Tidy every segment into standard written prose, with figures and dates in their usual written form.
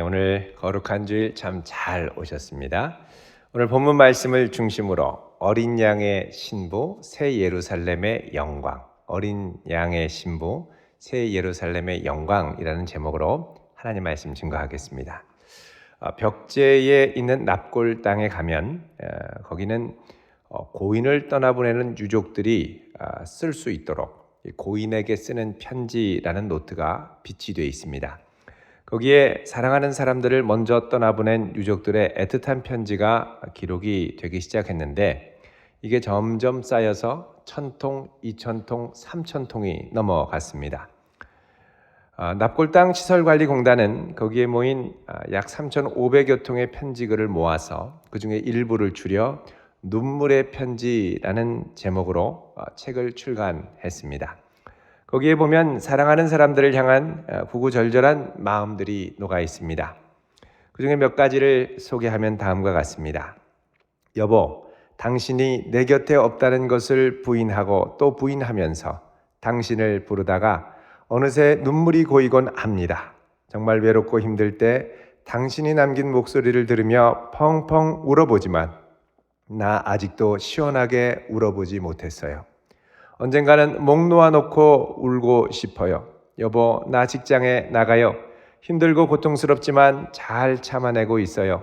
오늘 거룩한 주일 참 잘 오셨습니다. 오늘 본문 말씀을 중심으로 어린 양의 신부 새 예루살렘의 영광, 어린 양의 신부 새 예루살렘의 영광이라는 제목으로 하나님 말씀 증거하겠습니다. 벽제에 있는 납골 땅에 가면 거기는 고인을 떠나보내는 유족들이 쓸 수 있도록 고인에게 쓰는 편지라는 노트가 비치되어 있습니다. 거기에 사랑하는 사람들을 먼저 떠나보낸 유족들의 애틋한 편지가 기록이 되기 시작했는데 이게 점점 쌓여서 1,000통, 2,000통, 3,000통이 넘어갔습니다. 납골당 시설관리공단은 거기에 모인 약 3,500여 통의 편지글을 모아서 그 중에 일부를 줄여 눈물의 편지라는 제목으로 책을 출간했습니다. 거기에 보면 사랑하는 사람들을 향한 구구절절한 마음들이 녹아 있습니다. 그 중에 몇 가지를 소개하면 다음과 같습니다. 여보, 당신이 내 곁에 없다는 것을 부인하고 또 부인하면서 당신을 부르다가 어느새 눈물이 고이곤 합니다. 정말 외롭고 힘들 때 당신이 남긴 목소리를 들으며 펑펑 울어보지만 나 아직도 시원하게 울어보지 못했어요. 언젠가는 목 놓아놓고 울고 싶어요. 여보, 나 직장에 나가요. 힘들고 고통스럽지만 잘 참아내고 있어요.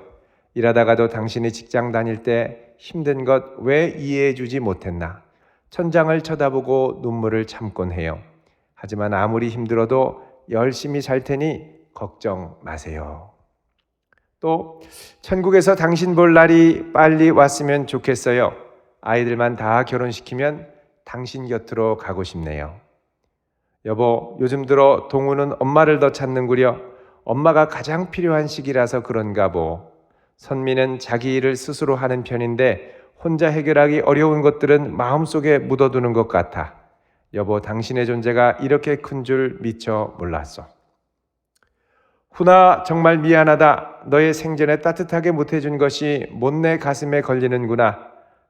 일하다가도 당신이 직장 다닐 때 힘든 것 왜 이해해주지 못했나. 천장을 쳐다보고 눈물을 참곤 해요. 하지만 아무리 힘들어도 열심히 살 테니 걱정 마세요. 또 천국에서 당신 볼 날이 빨리 왔으면 좋겠어요. 아이들만 다 결혼시키면 당신 곁으로 가고 싶네요. 여보, 요즘 들어 동우는 엄마를 더 찾는구려. 엄마가 가장 필요한 시기라서 그런가 보. 선미는 자기 일을 스스로 하는 편인데 혼자 해결하기 어려운 것들은 마음속에 묻어두는 것 같아. 여보, 당신의 존재가 이렇게 큰 줄 미처 몰랐어. 훈아, 정말 미안하다. 너의 생전에 따뜻하게 못해준 것이 못내 가슴에 걸리는구나.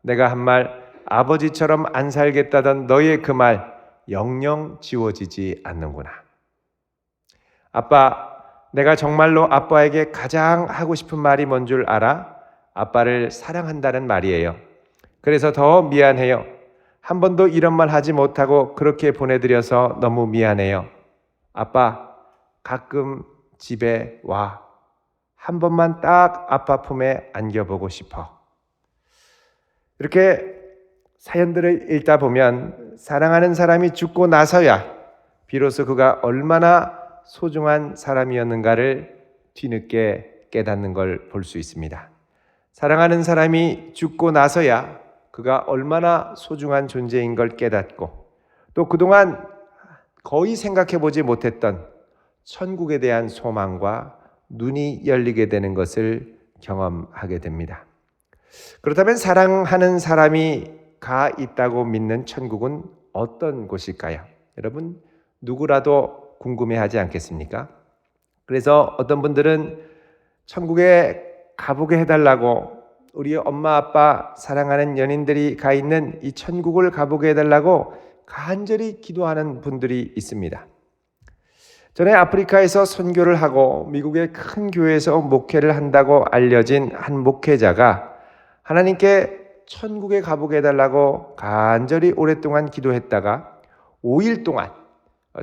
내가 한 말 아버지처럼 안 살겠다던 너의 그 말 영영 지워지지 않는구나. 아빠, 내가 정말로 아빠에게 가장 하고 싶은 말이 뭔 줄 알아? 아빠를 사랑한다는 말이에요. 그래서 더 미안해요. 한 번도 이런 말 하지 못하고 그렇게 보내드려서 너무 미안해요. 아빠, 가끔 집에 와. 한 번만 딱 아빠 품에 안겨보고 싶어. 이렇게 사연들을 읽다 보면 사랑하는 사람이 죽고 나서야 비로소 그가 얼마나 소중한 사람이었는가를 뒤늦게 깨닫는 걸 볼 수 있습니다. 사랑하는 사람이 죽고 나서야 그가 얼마나 소중한 존재인 걸 깨닫고 또 그동안 거의 생각해 보지 못했던 천국에 대한 소망과 눈이 열리게 되는 것을 경험하게 됩니다. 그렇다면 사랑하는 사람이 가 있다고 믿는 천국은 어떤 곳일까요? 여러분, 누구라도 궁금해하지 않겠습니까? 그래서 어떤 분들은 천국에 가보게 해달라고 우리 엄마 아빠 사랑하는 연인들이 가 있는 이 천국을 가보게 해달라고 간절히 기도하는 분들이 있습니다. 전에 아프리카에서 선교를 하고 미국의 큰 교회에서 목회를 한다고 알려진 한 목회자가 하나님께 천국에 가보게 해달라고 간절히 오랫동안 기도했다가 5일 동안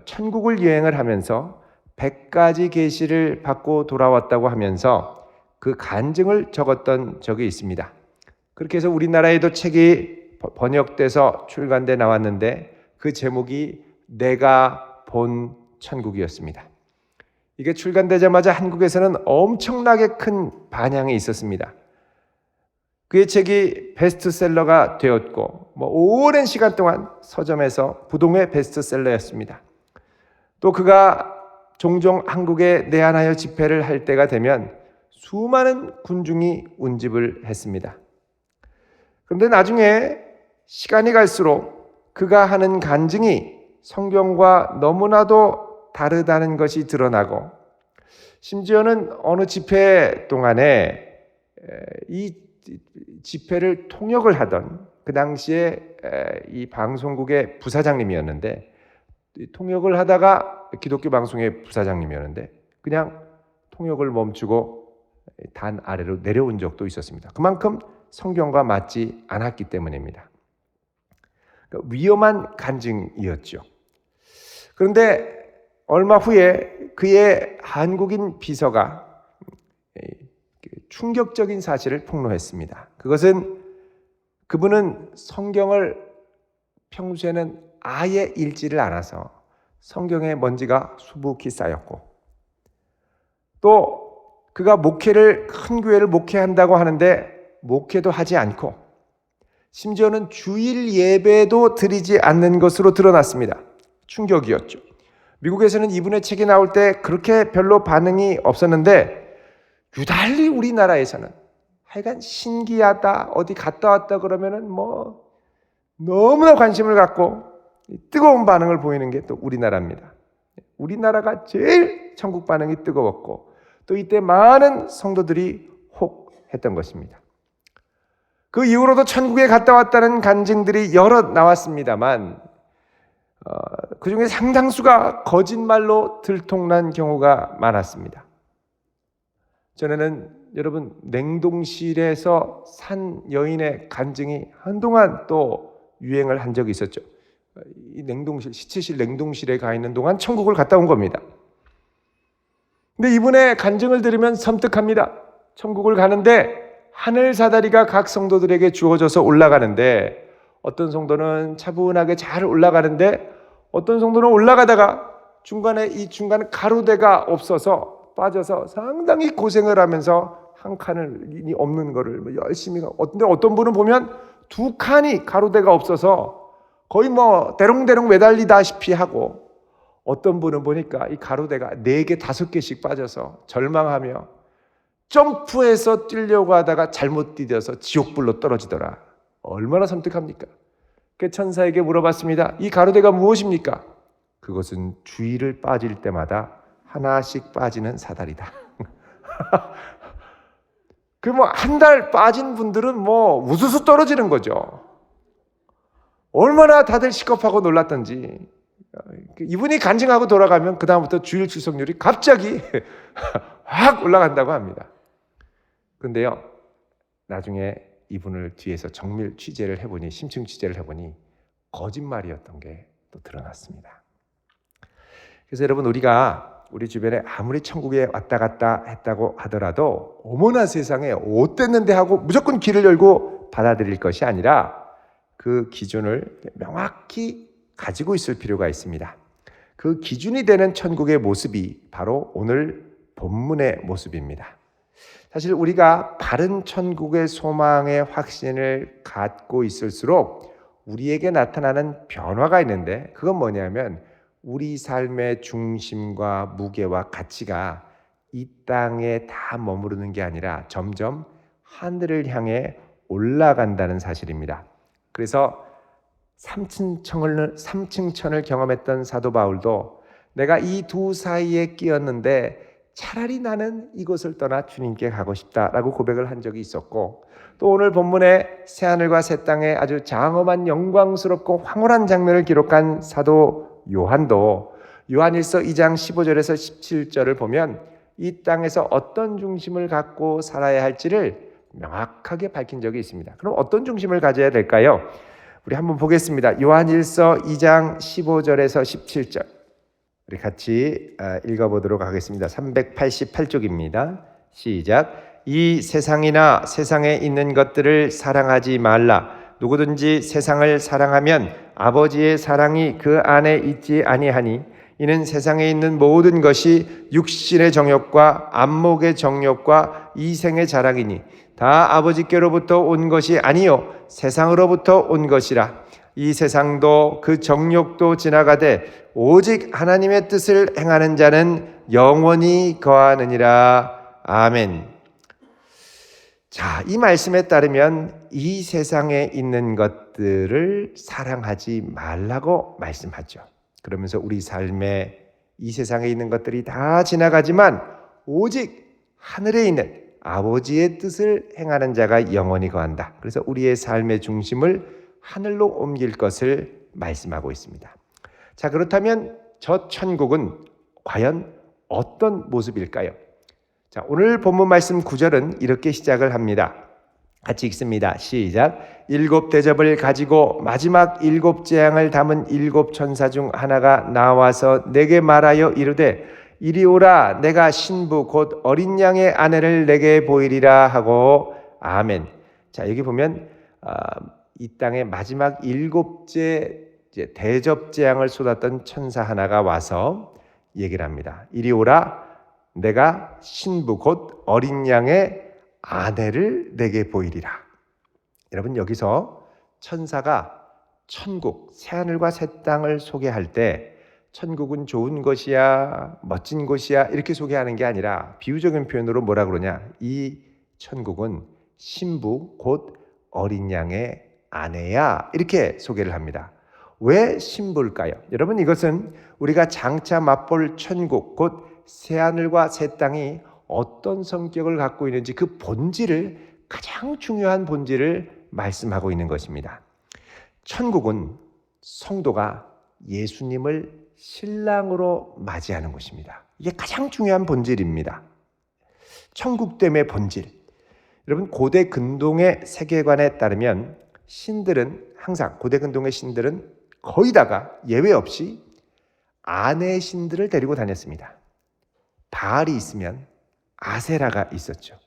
천국을 여행을 하면서 100가지 계시를 받고 돌아왔다고 하면서 그 간증을 적었던 적이 있습니다. 그렇게 해서 우리나라에도 책이 번역돼서 출간돼 나왔는데 그 제목이 내가 본 천국이었습니다. 이게 출간되자마자 한국에서는 엄청나게 큰 반향이 있었습니다. 그의 책이 베스트셀러가 되었고 오랜 시간 동안 서점에서 부동의 베스트셀러였습니다. 또 그가 종종 한국에 내한하여 집회를 할 때가 되면 수많은 군중이 운집을 했습니다. 그런데 나중에 시간이 갈수록 그가 하는 간증이 성경과 너무나도 다르다는 것이 드러나고 심지어는 어느 집회 동안에 이 집회를 통역을 하던 그 당시에 이 방송국의 부사장님이었는데 통역을 하다가 기독교 방송의 부사장님이었는데 그냥 통역을 멈추고 단 아래로 내려온 적도 있었습니다. 그만큼 성경과 맞지 않았기 때문입니다. 그러니까 위험한 간증이었죠. 그런데 얼마 후에 그의 한국인 비서가 충격적인 사실을 폭로했습니다. 그것은 그분은 성경을 평소에는 아예 읽지를 않아서 성경에 먼지가 수북히 쌓였고, 또 그가 큰 교회를 목회한다고 하는데 목회도 하지 않고 심지어는 주일 예배도 드리지 않는 것으로 드러났습니다. 충격이었죠. 미국에서는 이분의 책이 나올 때 그렇게 별로 반응이 없었는데 유달리 우리나라에서는 하여간 신기하다, 어디 갔다 왔다 그러면은 너무나 관심을 갖고 뜨거운 반응을 보이는 게 또 우리나라입니다. 우리나라가 제일 천국 반응이 뜨거웠고, 또 이때 많은 성도들이 혹했던 것입니다. 그 이후로도 천국에 갔다 왔다는 간증들이 여럿 나왔습니다만 그 중에 상당수가 거짓말로 들통난 경우가 많았습니다. 전에는 여러분 냉동실에서 산 여인의 간증이 한동안 또 유행을 한 적이 있었죠. 이 시체실 냉동실에 가 있는 동안 천국을 갔다 온 겁니다. 근데 이분의 간증을 들으면 섬뜩합니다. 천국을 가는데 하늘 사다리가 각 성도들에게 주어져서 올라가는데, 어떤 성도는 차분하게 잘 올라가는데 어떤 성도는 올라가다가 중간 가로대가 없어서 빠져서 상당히 고생을 하면서 한 칸이 없는 거를 열심히 어떤 분은 보면 두 칸이 가로대가 없어서 거의 대롱대롱 매달리다시피 하고, 어떤 분은 보니까 이 가로대가 4개, 5개씩 빠져서 절망하며 점프해서 뛰려고 하다가 잘못 뛰어서 지옥불로 떨어지더라. 얼마나 섬뜩합니까? 그 천사에게 물어봤습니다. 이 가로대가 무엇입니까? 그것은 주일을 빠질 때마다 하나씩 빠지는 사다리다. 그 한 달 빠진 분들은 우수수 떨어지는 거죠. 얼마나 다들 시겁하고 놀랐던지. 이분이 간증하고 돌아가면 그 다음부터 주일 출석률이 갑자기 확 올라간다고 합니다. 그런데요, 나중에 이분을 뒤에서 정밀 심층 취재를 해보니 거짓말이었던 게 또 드러났습니다. 그래서 여러분, 우리 주변에 아무리 천국에 왔다 갔다 했다고 하더라도 어머나 세상에 어땠는데 하고 무조건 귀를 열고 받아들일 것이 아니라 그 기준을 명확히 가지고 있을 필요가 있습니다. 그 기준이 되는 천국의 모습이 바로 오늘 본문의 모습입니다. 사실 우리가 바른 천국의 소망의 확신을 갖고 있을수록 우리에게 나타나는 변화가 있는데, 그건 뭐냐면 우리 삶의 중심과 무게와 가치가 이 땅에 다 머무르는 게 아니라 점점 하늘을 향해 올라간다는 사실입니다. 그래서 삼층천을 경험했던 사도 바울도 내가 이 두 사이에 끼었는데 차라리 나는 이곳을 떠나 주님께 가고 싶다라고 고백을 한 적이 있었고, 또 오늘 본문에 새하늘과 새 땅에 아주 장엄한 영광스럽고 황홀한 장면을 기록한 사도 요한도 요한일서 2장 15절에서 17절을 보면 이 땅에서 어떤 중심을 갖고 살아야 할지를 명확하게 밝힌 적이 있습니다. 그럼 어떤 중심을 가져야 될까요? 우리 한번 보겠습니다. 요한일서 2장 15절에서 17절 우리 같이 읽어보도록 하겠습니다. 388쪽입니다. 시작. 이 세상이나 세상에 있는 것들을 사랑하지 말라. 누구든지 세상을 사랑하면 아버지의 사랑이 그 안에 있지 아니하니, 이는 세상에 있는 모든 것이 육신의 정욕과 안목의 정욕과 이생의 자랑이니 다 아버지께로부터 온 것이 아니요 세상으로부터 온 것이라. 이 세상도 그 정욕도 지나가되 오직 하나님의 뜻을 행하는 자는 영원히 거하느니라. 아멘. 자, 이 말씀에 따르면 이 세상에 있는 것들을 사랑하지 말라고 말씀하죠. 그러면서 우리 삶에 이 세상에 있는 것들이 다 지나가지만 오직 하늘에 있는 아버지의 뜻을 행하는 자가 영원히 거한다. 그래서 우리의 삶의 중심을 하늘로 옮길 것을 말씀하고 있습니다. 자, 그렇다면 저 천국은 과연 어떤 모습일까요? 자, 오늘 본문 말씀 9절은 이렇게 시작을 합니다. 같이 읽습니다. 시작. 7 대접을 가지고 마지막 7 재앙을 담은 7 천사 중 하나가 나와서 내게 말하여 이르되 이리 오라, 내가 신부 곧 어린 양의 아내를 내게 보이리라 하고. 아멘. 자, 여기 보면 이 땅의 마지막 7째 대접 재앙을 쏟았던 천사 하나가 와서 얘기를 합니다. 이리 오라, 내가 신부 곧 어린 양의 아내를 내게 보이리라. 여러분, 여기서 천사가 천국, 새하늘과 새 땅을 소개할 때 천국은 좋은 것이야, 멋진 곳이야 이렇게 소개하는 게 아니라 비유적인 표현으로 뭐라 그러냐, 이 천국은 신부 곧 어린 양의 아내야 이렇게 소개를 합니다. 왜 신부일까요? 여러분, 이것은 우리가 장차 맛볼 천국 곧 새하늘과 새 땅이 어떤 성격을 갖고 있는지 그 본질을, 가장 중요한 본질을 말씀하고 있는 것입니다. 천국은 성도가 예수님을 신랑으로 맞이하는 곳입니다. 이게 가장 중요한 본질입니다. 천국됨의 본질. 여러분, 고대 근동의 세계관에 따르면 신들은 항상, 고대 근동의 신들은 거의 다가 예외 없이 아내 신들을 데리고 다녔습니다. 바알이 있으면 아세라가 있었죠.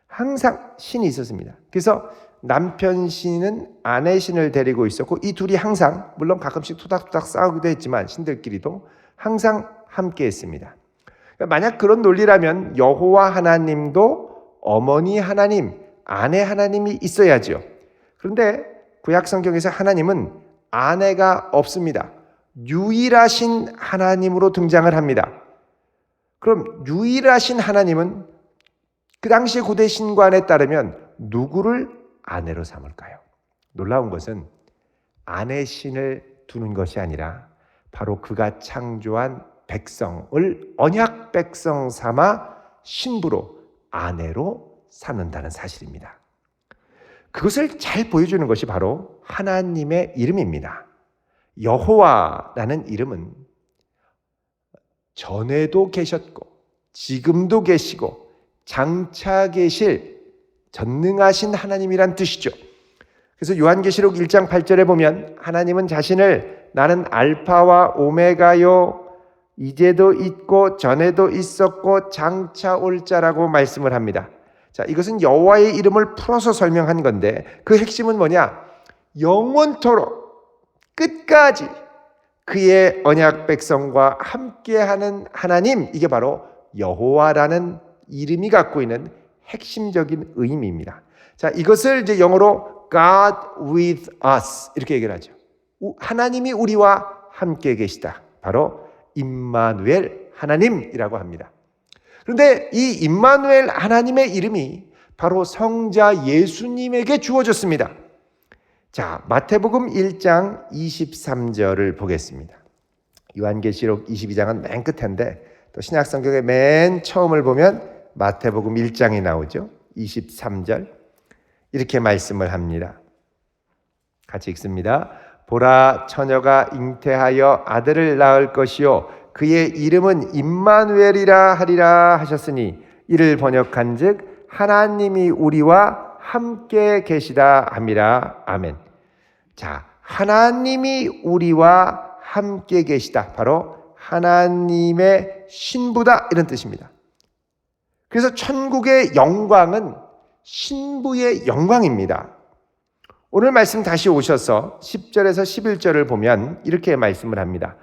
항상 신이 있었습니다. 그래서 남편 신은 아내 신을 데리고 있었고, 이 둘이 항상, 물론 가끔씩 토닥토닥 싸우기도 했지만 신들끼리도 항상 함께 했습니다. 만약 그런 논리라면 여호와 하나님도 어머니 하나님, 아내 하나님이 있어야죠. 그런데 구약 성경에서 하나님은 아내가 없습니다. 유일하신 하나님으로 등장을 합니다. 그럼 유일하신 하나님은 그 당시의 고대 신관에 따르면 누구를 아내로 삼을까요? 놀라운 것은 아내 신을 두는 것이 아니라 바로 그가 창조한 백성을 언약 백성 삼아 신부로, 아내로 삼는다는 사실입니다. 그것을 잘 보여주는 것이 바로 하나님의 이름입니다. 여호와라는 이름은 전에도 계셨고 지금도 계시고 장차 계실 전능하신 하나님이란 뜻이죠. 그래서 요한계시록 1장 8절에 보면 하나님은 자신을 나는 알파와 오메가요, 이제도 있고 전에도 있었고 장차 올 자라고 말씀을 합니다. 자, 이것은 여호와의 이름을 풀어서 설명한 건데 그 핵심은 뭐냐? 영원토록 끝까지 그의 언약 백성과 함께하는 하나님, 이게 바로 여호와라는 이름이 갖고 있는 핵심적인 의미입니다. 자, 이것을 이제 영어로 God with us 이렇게 얘기를 하죠. 하나님이 우리와 함께 계시다. 바로 임마누엘 하나님이라고 합니다. 그런데 이 임마누엘 하나님의 이름이 바로 성자 예수님에게 주어졌습니다. 자, 마태복음 1장 23절을 보겠습니다. 요한계시록 22장은 맨 끝인데 또 신약성경의 맨 처음을 보면 마태복음 1장이 나오죠. 23절 이렇게 말씀을 합니다. 같이 읽습니다. 보라, 처녀가 잉태하여 아들을 낳을 것이요 그의 이름은 임마누엘이라 하리라 하셨으니 이를 번역한즉 하나님이 우리와 함께 계시다 함이라. 아멘. 자, 하나님이 우리와 함께 계시다. 바로 하나님의 신부다 이런 뜻입니다. 그래서 천국의 영광은 신부의 영광입니다. 오늘 말씀 다시 오셔서 10절에서 11절을 보면 이렇게 말씀을 합니다.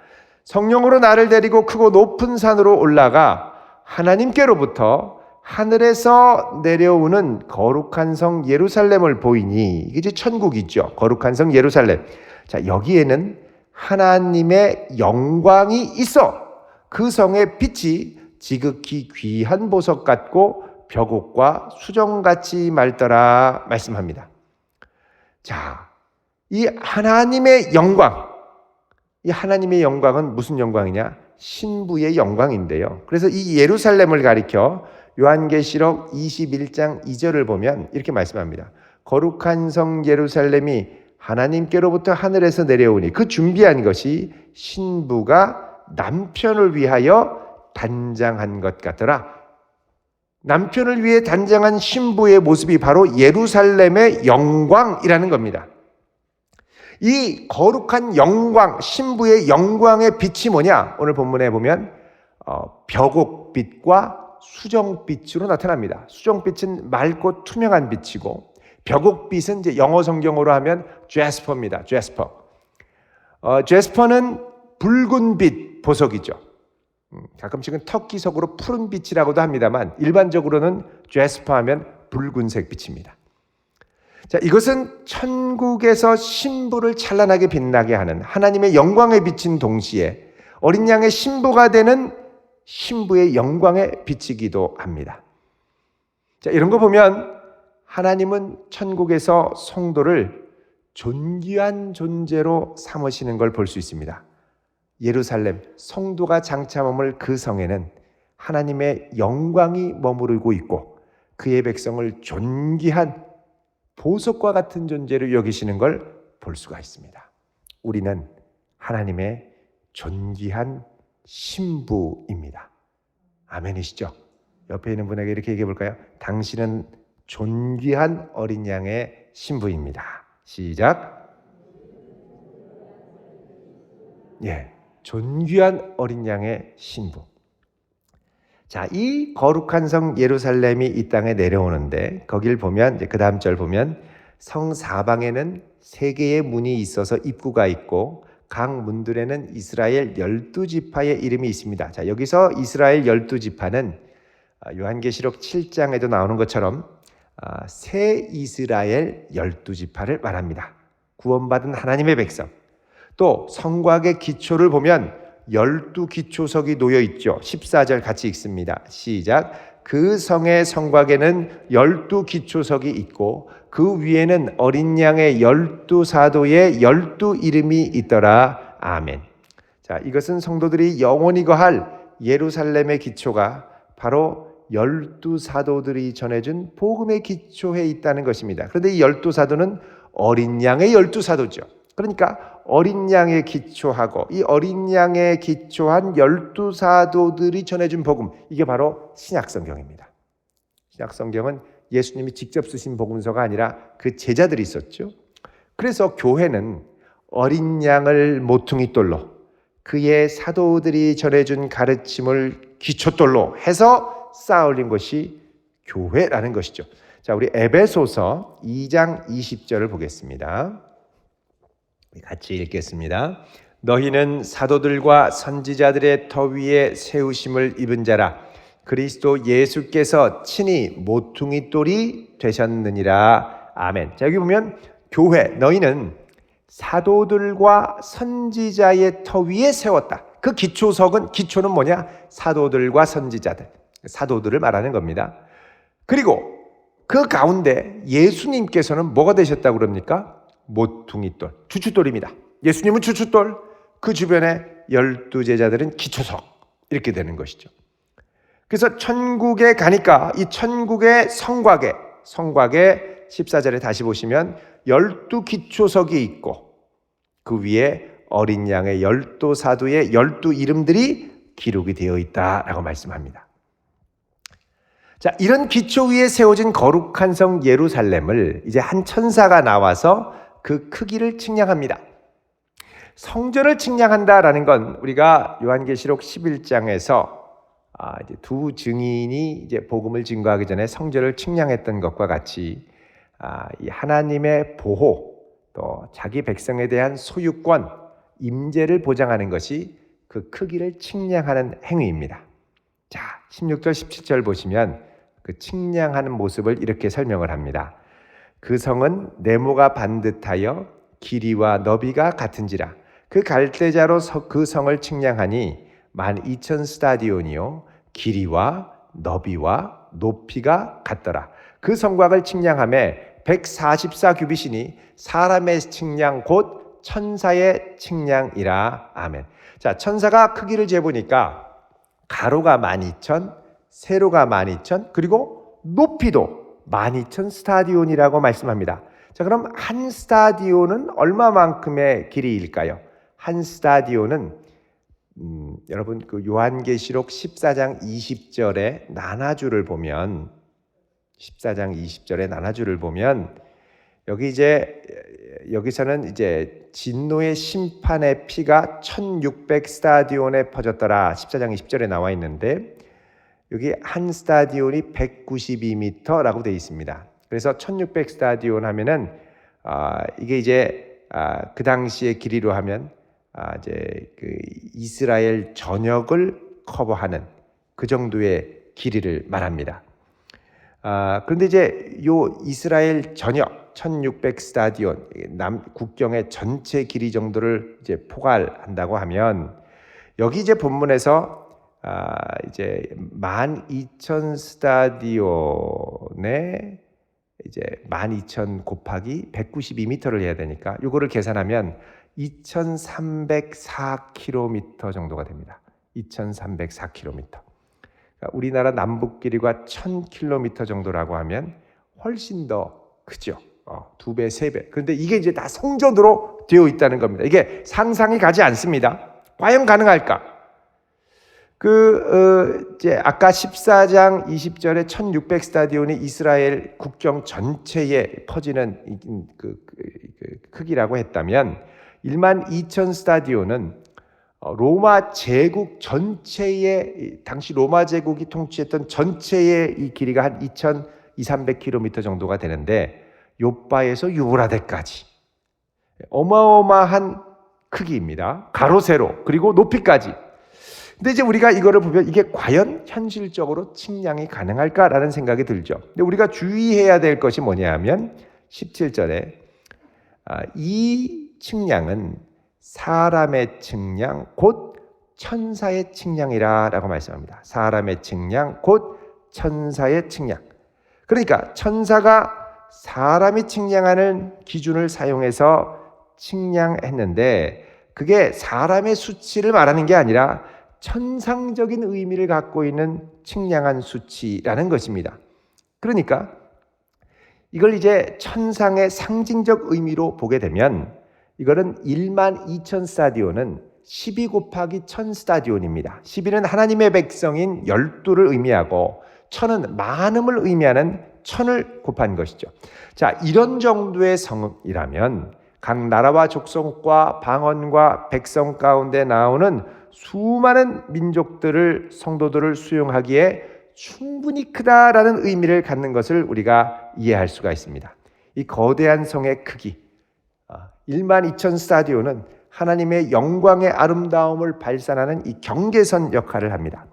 성령으로 나를 데리고 크고 높은 산으로 올라가 하나님께로부터 하늘에서 내려오는 거룩한 성 예루살렘을 보이니, 이게 이제 천국이죠. 거룩한 성 예루살렘. 자, 여기에는 하나님의 영광이 있어 그 성의 빛이 지극히 귀한 보석 같고 벽옥과 수정같이 맑더라 말씀합니다. 자, 이 하나님의 영광, 이 하나님의 영광은 무슨 영광이냐? 신부의 영광인데요. 그래서 이 예루살렘을 가리켜 요한계시록 21장 2절을 보면 이렇게 말씀합니다. 거룩한 성 예루살렘이 하나님께로부터 하늘에서 내려오니 그 준비한 것이 신부가 남편을 위하여 단장한 것 같더라. 남편을 위해 단장한 신부의 모습이 바로 예루살렘의 영광이라는 겁니다. 이 거룩한 영광, 신부의 영광의 빛이 뭐냐? 오늘 본문에 보면 벽옥빛과 수정빛으로 나타납니다. 수정빛은 맑고 투명한 빛이고 벽옥빛은 이제 영어 성경으로 하면 제스퍼입니다. 제스퍼. 제스퍼는 붉은 빛 보석이죠. 가끔씩은 터키석으로 푸른 빛이라고도 합니다만 일반적으로는 제스퍼 하면 붉은색 빛입니다. 자, 이것은 천국에서 신부를 찬란하게 빛나게 하는 하나님의 영광에 비친 동시에 어린 양의 신부가 되는 신부의 영광에 비치기도 합니다. 자, 이런 거 보면 하나님은 천국에서 성도를 존귀한 존재로 삼으시는 걸 볼 수 있습니다. 예루살렘, 성도가 장차 머물 그 성에는 하나님의 영광이 머무르고 있고 그의 백성을 존귀한 보석과 같은 존재로 여기시는 걸 볼 수가 있습니다. 우리는 하나님의 존귀한 신부입니다. 아멘이시죠? 옆에 있는 분에게 이렇게 얘기해 볼까요? 당신은 존귀한 어린 양의 신부입니다. 시작. 예, 존귀한 어린 양의 신부. 자, 이 거룩한 성 예루살렘이 이 땅에 내려오는데 거길 보면 이제 그 다음 절 보면 성 사방에는 3개의 문이 있어서 입구가 있고 각 문들에는 이스라엘 12지파의 이름이 있습니다. 자, 여기서 이스라엘 12지파는 요한계시록 7장에도 나오는 것처럼 새 이스라엘 12지파를 말합니다. 구원받은 하나님의 백성. 또 성곽의 기초를 보면 12기초석이 놓여 있죠. 14절 같이 읽습니다. 시작. 그 성의 성곽에는 12기초석이 있고 그 위에는 어린 양의 12사도의 12이름이 있더라. 아멘. 자, 이것은 성도들이 영원히 거할 예루살렘의 기초가 바로 12사도들이 전해준 복음의 기초에 있다는 것입니다. 그런데 이 12사도는 어린 양의 12사도죠. 그러니까 어린 양에 기초하고 이 어린 양에 기초한 12사도들이 전해준 복음, 이게 바로 신약성경입니다. 신약성경은 예수님이 직접 쓰신 복음서가 아니라 그 제자들이 있었죠. 그래서 교회는 어린 양을 모퉁이돌로 그의 사도들이 전해준 가르침을 기초돌로 해서 쌓아 올린 것이 교회라는 것이죠. 자, 우리 에베소서 2장 20절을 보겠습니다. 같이 읽겠습니다. 너희는 사도들과 선지자들의 터 위에 세우심을 입은 자라. 그리스도 예수께서 친히 모퉁이돌이 되셨느니라. 아멘. 자, 여기 보면 교회, 너희는 사도들과 선지자의 터 위에 세웠다. 그 기초는 뭐냐? 사도들과 선지자들, 사도들을 말하는 겁니다. 그리고 그 가운데 예수님께서는 뭐가 되셨다고 그럽니까? 모퉁이돌, 주춧돌입니다. 예수님은 주춧돌, 그 주변에 12제자들은 기초석, 이렇게 되는 것이죠. 그래서 천국에 가니까 이 천국의 성곽에 14절에 다시 보시면 12기초석이 있고 그 위에 어린 양의 12사도의 12이름들이 기록이 되어 있다라고 말씀합니다. 자, 이런 기초 위에 세워진 거룩한 성 예루살렘을 이제 한 천사가 나와서 그 크기를 측량합니다. 성전을 측량한다라는 건 우리가 요한계시록 11장에서 이제 두 증인이 이제 복음을 증거하기 전에 성전을 측량했던 것과 같이 이 하나님의 보호, 또 자기 백성에 대한 소유권, 임재를 보장하는 것이 그 크기를 측량하는 행위입니다. 자, 16절, 17절 보시면 그 측량하는 모습을 이렇게 설명을 합니다. 그 성은 네모가 반듯하여 길이와 너비가 같은지라. 그 갈대자로 그 성을 측량하니 12,000스타디온이요 길이와 너비와 높이가 같더라. 그 성곽을 측량하매 144규빗이니 사람의 측량 곧 천사의 측량이라. 아멘. 자, 천사가 크기를 재보니까 가로가 12,000, 세로가 12,000, 그리고 높이도 12,000스타디온이라고 말씀합니다. 자, 그럼 한 스타디온은 얼마만큼의 길이일까요? 한 스타디온은 여러분 그 요한계시록 14장 20절의 나눠주를 보면 14장 20절의 나눠주를 보면 여기서는 이제 진노의 심판의 피가 1600 스타디온에 퍼졌더라. 14장 20절에 나와 있는데 여기 한 스타디온이 192m라고 되어 있습니다. 그래서 1600 스타디온 하면은 이게 이제 그 당시의 길이로 하면 이제 그 이스라엘 전역을 커버하는 그 정도의 길이를 말합니다. 그런데 이제 요 이스라엘 전역 1600 스타디온 국경의 전체 길이 정도를 이제 포괄한다고 하면 여기 이제 본문에서 이제 12,000 스타디온에 이제 12,000 곱하기 192m를 해야 되니까 요거를 계산하면 2,304km 정도가 됩니다. 2,304km. 우리나라 남북 길이가 1,000km 정도라고 하면 훨씬 더 크죠. 2배, 3배. 그런데 이게 이제 다 성전으로 되어 있다는 겁니다. 이게 상상이 가지 않습니다. 과연 가능할까? 이제 아까 14장 20절에 1600 스타디온이 이스라엘 국경 전체에 퍼지는 그 크기라고 했다면 12,000 스타디온은 로마 제국 전체의 당시 로마 제국이 통치했던 전체의 이 길이가 한 2,200-300km 정도가 되는데 요바에서 유브라데까지 어마어마한 크기입니다. 가로 세로 그리고 높이까지. 근데 이제 우리가 이거를 보면 이게 과연 현실적으로 측량이 가능할까라는 생각이 들죠. 근데 우리가 주의해야 될 것이 뭐냐면 17절에 이 측량은 사람의 측량 곧 천사의 측량이라고 말씀합니다. 사람의 측량 곧 천사의 측량. 그러니까 천사가 사람이 측량하는 기준을 사용해서 측량했는데 그게 사람의 수치를 말하는 게 아니라 천상적인 의미를 갖고 있는 측량한 수치라는 것입니다. 그러니까 이걸 이제 천상의 상징적 의미로 보게 되면 이거는 12,000 스타디온은 12 곱하기 1000 스타디온입니다. 12는 하나님의 백성인 12를 의미하고 1000은 많음을 의미하는 1000을 곱한 것이죠. 자, 이런 정도의 성이라면 각 나라와 족속과 방언과 백성 가운데 나오는 수많은 민족들을 성도들을 수용하기에 충분히 크다라는 의미를 갖는 것을 우리가 이해할 수가 있습니다. 이 거대한 성의 크기 12,000 스타디온은 하나님의 영광의 아름다움을 발산하는 이 경계선 역할을 합니다.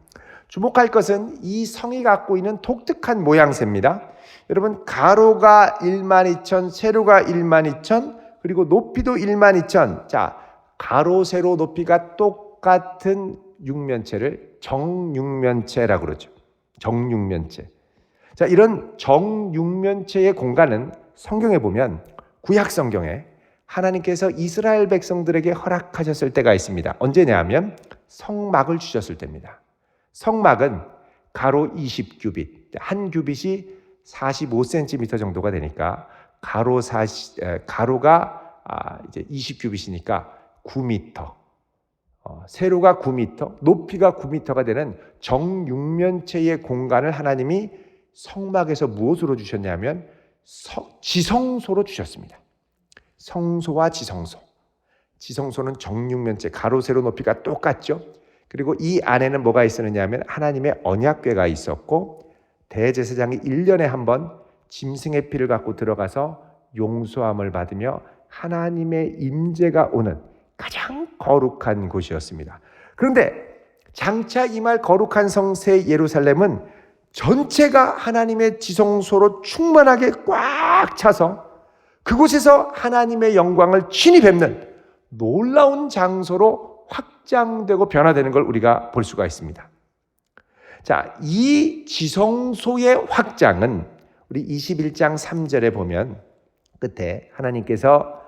주목할 것은 이 성이 갖고 있는 독특한 모양새입니다. 여러분 가로가 12,000, 세로가 12,000, 그리고 높이도 12,000. 자, 가로 세로 높이가 똑같은 육면체를 정육면체라고 그러죠. 정육면체. 자, 이런 정육면체의 공간은 성경에 보면 구약 성경에 하나님께서 이스라엘 백성들에게 허락하셨을 때가 있습니다. 언제냐 하면 성막을 주셨을 때입니다. 성막은 가로 20규빗, 한 규빗이 45cm 정도가 되니까 가로가 이제 20규빗이니까 9m, 세로가 9m, 높이가 9m가 되는 정육면체의 공간을 하나님이 성막에서 무엇으로 주셨냐면 지성소로 주셨습니다. 성소와 지성소. 지성소는 정육면체, 가로 세로 높이가 똑같죠. 그리고 이 안에는 뭐가 있었느냐 하면 하나님의 언약궤가 있었고 대제사장이 1년에 한 번 짐승의 피를 갖고 들어가서 용서함을 받으며 하나님의 임재가 오는 가장 거룩한 곳이었습니다. 그런데 장차 임할 거룩한 성새 예루살렘은 전체가 하나님의 지성소로 충만하게 꽉 차서 그곳에서 하나님의 영광을 친히 뵙는 놀라운 장소로 확장되고 변화되는 걸 우리가 볼 수가 있습니다. 자, 이 지성소의 확장은 우리 21장 3절에 보면 끝에 하나님께서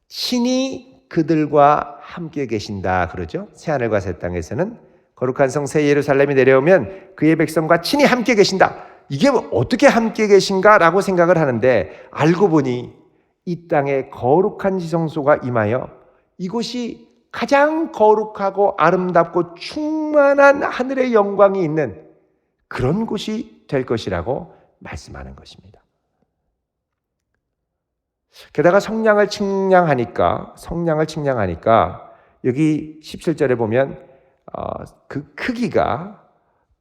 친히 그들과 함께 계신다 그러죠. 새하늘과 새 땅에서는 거룩한 성 새 예루살렘이 내려오면 그의 백성과 친히 함께 계신다. 이게 어떻게 함께 계신가라고 생각을 하는데 알고 보니 이 땅에 거룩한 지성소가 임하여 이곳이 가장 거룩하고 아름답고 충만한 하늘의 영광이 있는 그런 곳이 될 것이라고 말씀하는 것입니다. 게다가 성량을 측량하니까 여기 17절에 보면 그 크기가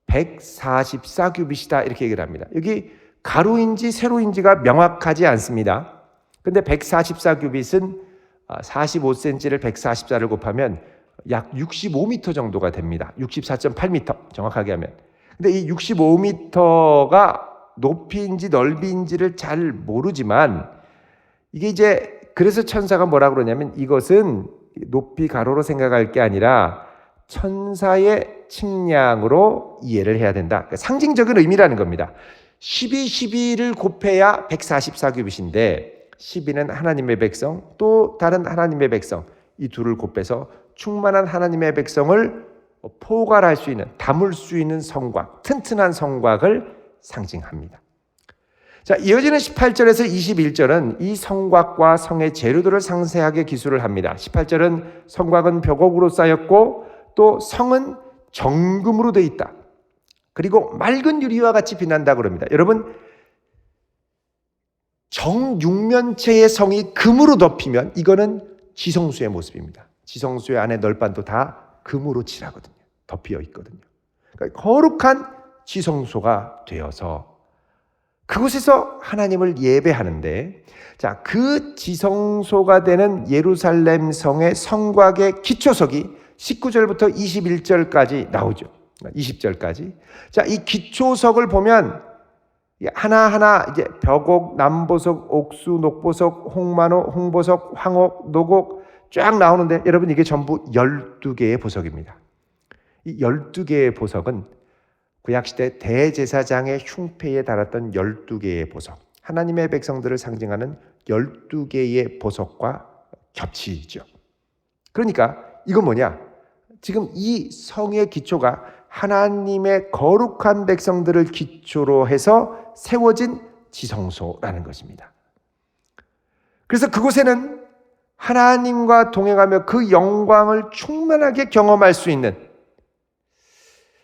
144규빗이다 이렇게 얘기를 합니다. 여기 가로인지 세로인지가 명확하지 않습니다. 근데 144규빗은 45cm를 144를 곱하면 약 65m 정도가 됩니다. 64.8m 정확하게 하면. 근데 이 65m가 높이인지 넓이인지를 잘 모르지만 이게 이제 그래서 천사가 뭐라 그러냐면 이것은 높이 가로로 생각할 게 아니라 천사의 측량으로 이해를 해야 된다. 그러니까 상징적인 의미라는 겁니다. 12를 곱해야 144규빗인데 12는 하나님의 백성, 또 다른 하나님의 백성, 이 둘을 곱해서 충만한 하나님의 백성을 포괄할 수 있는, 담을 수 있는 성곽, 튼튼한 성곽을 상징합니다. 자, 이어지는 18절에서 21절은 이 성곽과 성의 재료들을 상세하게 기술을 합니다. 18절은 성곽은 벽옥으로 쌓였고 또 성은 정금으로 되어 있다. 그리고 맑은 유리와 같이 빛난다고 합니다. 여러분, 정육면체의 성이 금으로 덮이면 이거는 지성소의 모습입니다. 지성소의 안에 널판도 다 금으로 칠하거든요. 덮여 있거든요. 그러니까 거룩한 지성소가 되어서 그곳에서 하나님을 예배하는데, 자, 그 지성소가 되는 예루살렘 성의 성곽의 기초석이 19절부터 21절까지 나오죠. 20절까지. 자, 이 기초석을 보면 하나하나 이제 벽옥, 남보석, 옥수, 녹보석, 홍만호, 홍보석, 황옥, 노곡 쫙 나오는데 여러분 이게 전부 12개의 보석입니다. 이 12개의 보석은 구약시대 대제사장의 흉패에 달았던 12개의 보석, 하나님의 백성들을 상징하는 12개의 보석과 겹치죠. 그러니까 이건 뭐냐? 지금 이 성의 기초가 하나님의 거룩한 백성들을 기초로 해서 세워진 지성소라는 것입니다. 그래서 그곳에는 하나님과 동행하며 그 영광을 충만하게 경험할 수 있는,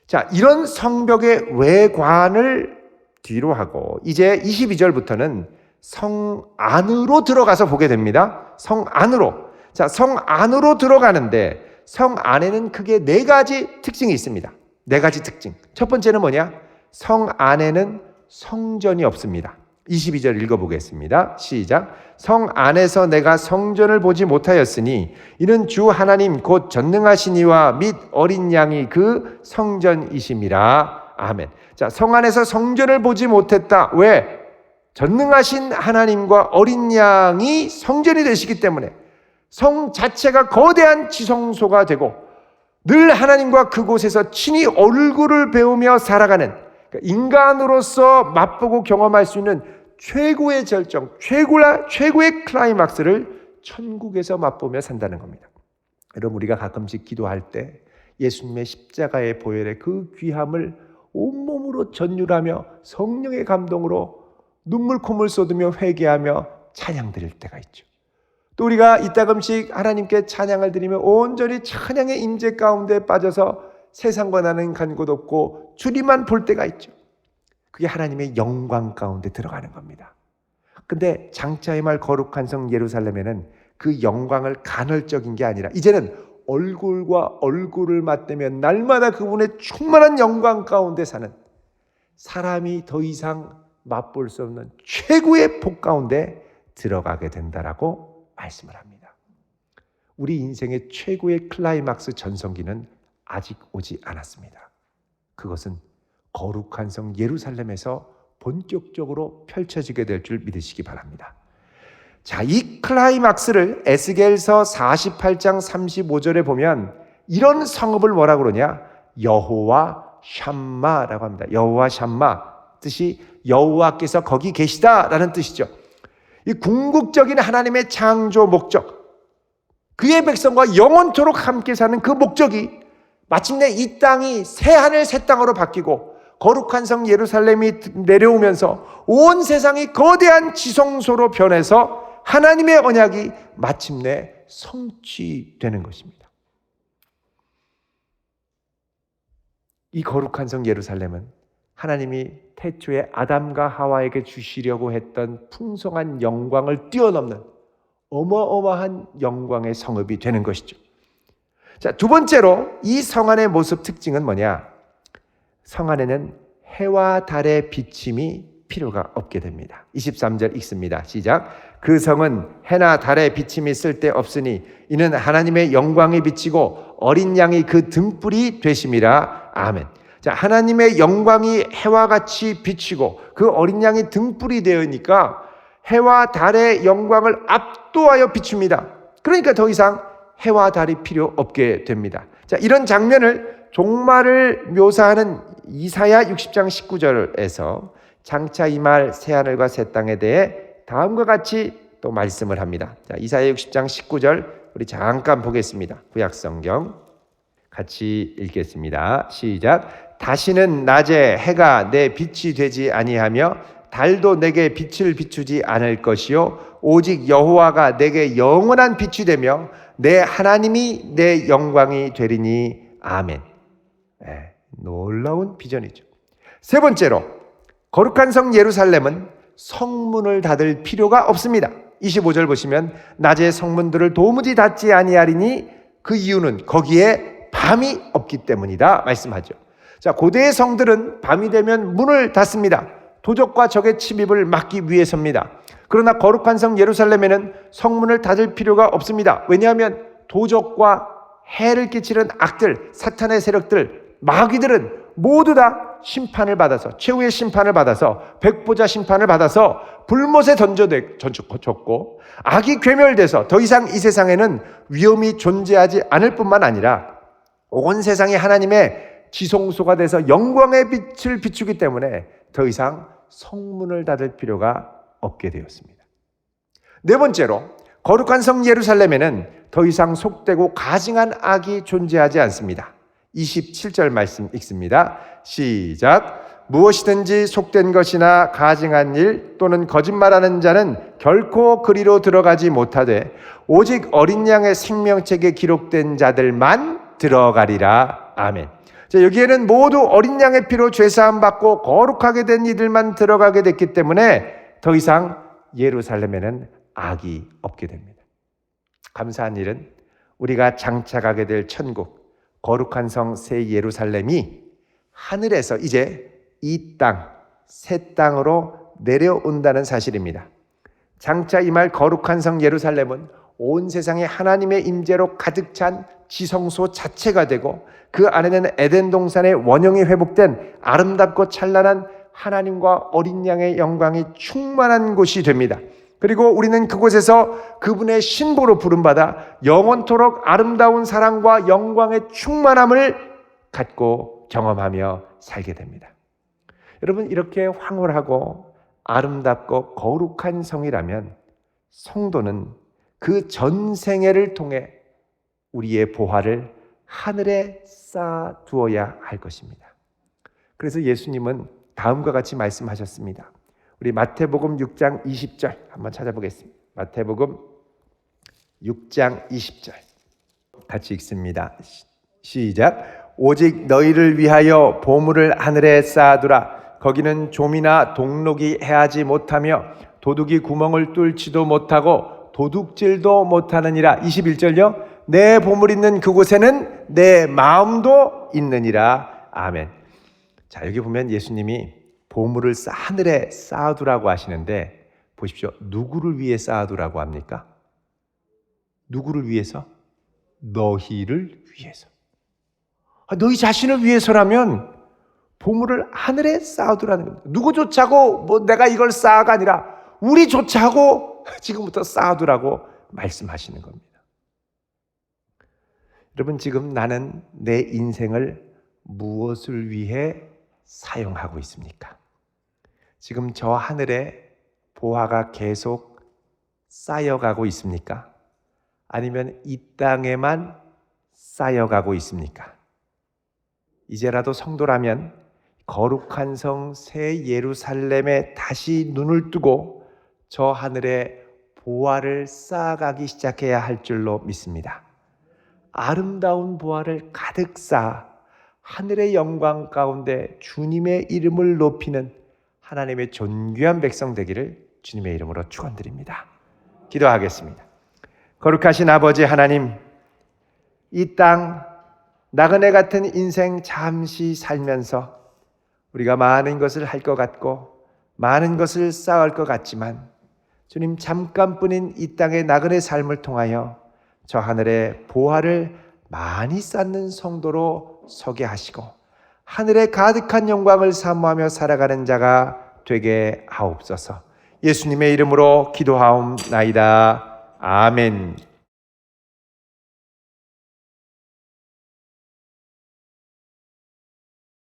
자, 이런 성벽의 외관을 뒤로 하고 이제 22절부터는 성 안으로 들어가서 보게 됩니다. 성 안으로. 자, 성 안으로 들어가는데 성 안에는 크게 4가지 특징이 있습니다. 4가지 특징. 첫 번째는 뭐냐? 성 안에는 성전이 없습니다. 22절 읽어보겠습니다. 시작. 성 안에서 내가 성전을 보지 못하였으니 이는 주 하나님 곧 전능하신 이와 및 어린 양이 그 성전이심이라. 아멘. 자, 성 안에서 성전을 보지 못했다. 왜? 전능하신 하나님과 어린 양이 성전이 되시기 때문에 성 자체가 거대한 지성소가 되고 늘 하나님과 그곳에서 친히 얼굴을 배우며 살아가는, 인간으로서 맛보고 경험할 수 있는 최고의 절정, 최고의 클라이막스를 천국에서 맛보며 산다는 겁니다. 여러분, 우리가 가끔씩 기도할 때 예수님의 십자가의 보혈의 그 귀함을 온몸으로 전율하며 성령의 감동으로 눈물 콧물 쏟으며 회개하며 찬양 드릴 때가 있죠. 또 우리가 이따금씩 하나님께 찬양을 드리며 온전히 찬양의 임재 가운데 빠져서 세상과 나는 간 곳 없고 주님만 볼 때가 있죠. 그게 하나님의 영광 가운데 들어가는 겁니다. 근데 장차의 말 거룩한 성 예루살렘에는 그 영광을 간헐적인 게 아니라 이제는 얼굴과 얼굴을 맞대며 날마다 그분의 충만한 영광 가운데 사는, 사람이 더 이상 맛볼 수 없는 최고의 복 가운데 들어가게 된다라고 말씀을 합니다. 우리 인생의 최고의 클라이막스 전성기는 아직 오지 않았습니다. 그것은 거룩한 성 예루살렘에서 본격적으로 펼쳐지게 될 줄 믿으시기 바랍니다. 자, 이 클라이막스를 에스겔서 48장 35절에 보면 이런 성읍을 뭐라고 그러냐? 여호와 샴마라고 합니다. 여호와 샴마, 뜻이 여호와께서 거기 계시다라는 뜻이죠. 이 궁극적인 하나님의 창조 목적, 그의 백성과 영원토록 함께 사는 그 목적이 마침내 이 땅이 새 하늘 새 땅으로 바뀌고 거룩한 성 예루살렘이 내려오면서 온 세상이 거대한 지성소로 변해서 하나님의 언약이 마침내 성취되는 것입니다. 이 거룩한 성 예루살렘은 하나님이 태초에 아담과 하와에게 주시려고 했던 풍성한 영광을 뛰어넘는 어마어마한 영광의 성읍이 되는 것이죠. 자, 두 번째로 이 성 안의 모습 특징은 뭐냐? 성 안에는 해와 달의 비침이 필요가 없게 됩니다. 23절 읽습니다. 시작. 그 성은 해나 달의 비침이 쓸데없으니 이는 하나님의 영광이 비치고 어린 양이 그 등불이 되심이라. 아멘. 자, 하나님의 영광이 해와 같이 비치고 그 어린 양이 등불이 되으니까 해와 달의 영광을 압도하여 비춥니다. 그러니까 더 이상 해와 달이 필요 없게 됩니다. 자, 이런 장면을 종말을 묘사하는 이사야 60장 19절에서 장차 임할 새하늘과 새 땅에 대해 다음과 같이 또 말씀을 합니다. 자, 이사야 60장 19절 우리 잠깐 보겠습니다. 구약성경 같이 읽겠습니다. 시작. 다시는 낮에 해가 내 빛이 되지 아니하며 달도 내게 빛을 비추지 않을 것이요 오직 여호와가 내게 영원한 빛이 되며 내 하나님이 내 영광이 되리니. 아멘. 놀라운 비전이죠. 세 번째로 거룩한 성 예루살렘은 성문을 닫을 필요가 없습니다. 25절 보시면 낮에 성문들을 도무지 닫지 아니하리니 그 이유는 거기에 밤이 없기 때문이다 말씀하죠. 자, 고대의 성들은 밤이 되면 문을 닫습니다. 도적과 적의 침입을 막기 위해서입니다. 그러나 거룩한 성 예루살렘에는 성문을 닫을 필요가 없습니다. 왜냐하면 도적과 해를 끼치는 악들, 사탄의 세력들, 마귀들은 모두 다 심판을 받아서, 최후의 심판을 받아서, 백보자 심판을 받아서 불못에 던져졌고 악이 괴멸돼서 더 이상 이 세상에는 위험이 존재하지 않을 뿐만 아니라 온 세상이 하나님의 지성소가 돼서 영광의 빛을 비추기 때문에 더 이상 성문을 닫을 필요가 없게 되었습니다. 네 번째로 거룩한 성 예루살렘에는 더 이상 속되고 가증한 악이 존재하지 않습니다. 27절 말씀 읽습니다. 시작. 무엇이든지 속된 것이나 가증한 일 또는 거짓말하는 자는 결코 그리로 들어가지 못하되 오직 어린 양의 생명책에 기록된 자들만 들어가리라. 아멘. 자, 여기에는 모두 어린 양의 피로 죄사함 받고 거룩하게 된 이들만 들어가게 됐기 때문에 더 이상 예루살렘에는 악이 없게 됩니다. 감사한 일은 우리가 장차가게 될 천국 거룩한 성 새 예루살렘이 하늘에서 이제 이 땅, 새 땅으로 내려온다는 사실입니다. 장차 임할 거룩한 성 예루살렘은 온 세상에 하나님의 임재로 가득 찬 지성소 자체가 되고 그 안에는 에덴 동산의 원형이 회복된 아름답고 찬란한 하나님과 어린 양의 영광이 충만한 곳이 됩니다. 그리고 우리는 그곳에서 그분의 신부로 부름받아 영원토록 아름다운 사랑과 영광의 충만함을 갖고 경험하며 살게 됩니다. 여러분, 이렇게 황홀하고 아름답고 거룩한 성이라면 성도는 그 전생애를 통해 우리의 보화를 하늘에 쌓아두어야 할 것입니다. 그래서 예수님은 다음과 같이 말씀하셨습니다. 우리 마태복음 6장 20절 한번 찾아보겠습니다. 마태복음 6장 20절 같이 읽습니다. 시작. 오직 너희를 위하여 보물을 하늘에 쌓아두라. 거기는 좀이나 동록이 해하지 못하며 도둑이 구멍을 뚫지도 못하고 도둑질도 못하느니라. 21절요. 내 보물 있는 그곳에는 내 마음도 있느니라. 아멘. 자, 여기 보면 예수님이 보물을 하늘에 쌓아두라고 하시는데 보십시오. 누구를 위해 쌓아두라고 합니까? 누구를 위해서? 너희를 위해서. 너희 자신을 위해서라면 보물을 하늘에 쌓아두라는 겁니다. 누구조차고 내가 이걸 쌓아가 아니라 우리조차고 지금부터 쌓아두라고 말씀하시는 겁니다. 여러분, 지금 나는 내 인생을 무엇을 위해 사용하고 있습니까? 지금 저 하늘에 보화가 계속 쌓여가고 있습니까? 아니면 이 땅에만 쌓여가고 있습니까? 이제라도 성도라면 거룩한 성 새 예루살렘에 다시 눈을 뜨고 저 하늘에 보화를 쌓아가기 시작해야 할 줄로 믿습니다. 아름다운 보화를 가득 쌓아 하늘의 영광 가운데 주님의 이름을 높이는 하나님의 존귀한 백성 되기를 주님의 이름으로 축원드립니다. 기도하겠습니다. 거룩하신 아버지 하나님, 이 땅 나그네 같은 인생 잠시 살면서 우리가 많은 것을 할 것 같고 많은 것을 쌓을 것 같지만 주님, 잠깐뿐인 이 땅의 나그네 삶을 통하여 저 하늘의 보화를 많이 쌓는 성도로 서게 하시고 하늘에 가득한 영광을 사모하며 살아가는 자가 되게 하옵소서. 예수님의 이름으로 기도하옵나이다. 아멘.